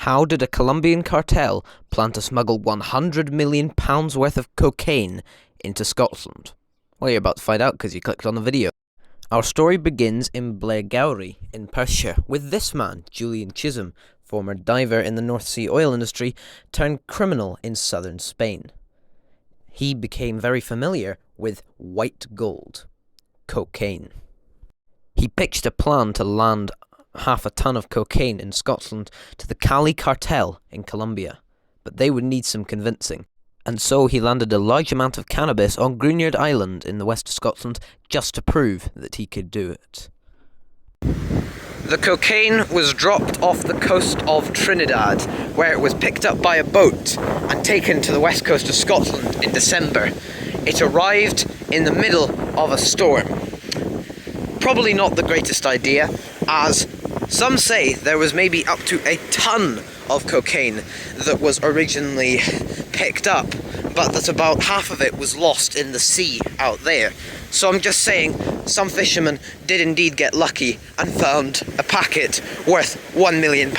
How did a Colombian cartel plan to smuggle £100 million worth of cocaine into Scotland? Well, you're about to find out because you clicked on the video. Our story begins in Blairgowrie in Perthshire with this man, Julian Chisholm, former diver in the North Sea oil industry, turned criminal in southern Spain. He became very familiar with white gold, cocaine. He pitched a plan to land half a ton of cocaine in Scotland to the Cali cartel in Colombia, but they would need some convincing, and so he landed a large amount of cannabis on Greenyard Island in the west of Scotland just to prove that he could do it. The cocaine was dropped off the coast of Trinidad, where it was picked up by a boat and taken to the west coast of Scotland in December. It arrived in the middle of a storm. Probably not the greatest idea, as some say there was maybe up to a ton of cocaine that was originally picked up, but that about half of it was lost in the sea out there. So I'm just saying, some fishermen did indeed get lucky and found a packet worth £1 million.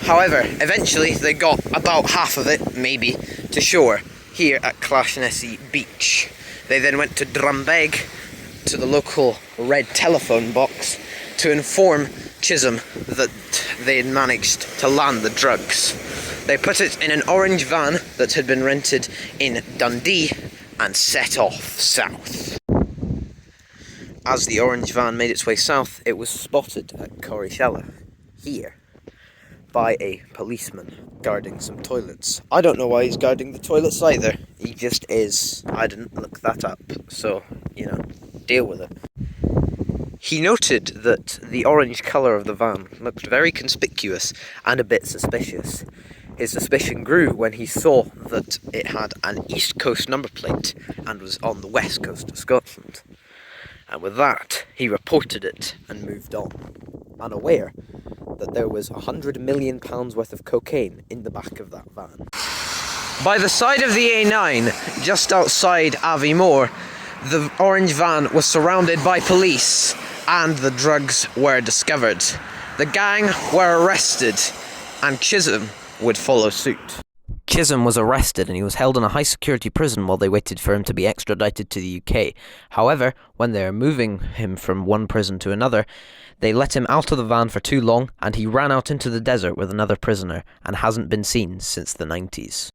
However, eventually they got about half of it, maybe, to shore here at Clashnessie Beach. They then went to Drumbeg, to the local red telephone box, to inform Chisholm that they had managed to land the drugs. They put it in an orange van that had been rented in Dundee and set off south. As the orange van made its way south, it was spotted at Corryshella, here, by a policeman guarding some toilets. I don't know why he's guarding the toilets either. He just is. I didn't look that up, so, deal with it. He noted that the orange colour of the van looked very conspicuous and a bit suspicious. His suspicion grew when he saw that it had an East Coast number plate and was on the west coast of Scotland. And with that, he reported it and moved on, unaware that there was £100 million worth of cocaine in the back of that van. By the side of the A9, just outside Aviemore, the orange van was surrounded by police and the drugs were discovered. The gang were arrested and Chisholm would follow suit. Chisholm was arrested and he was held in a high-security prison while they waited for him to be extradited to the UK. However, when they were moving him from one prison to another, they let him out of the van for too long and he ran out into the desert with another prisoner and hasn't been seen since the 90s.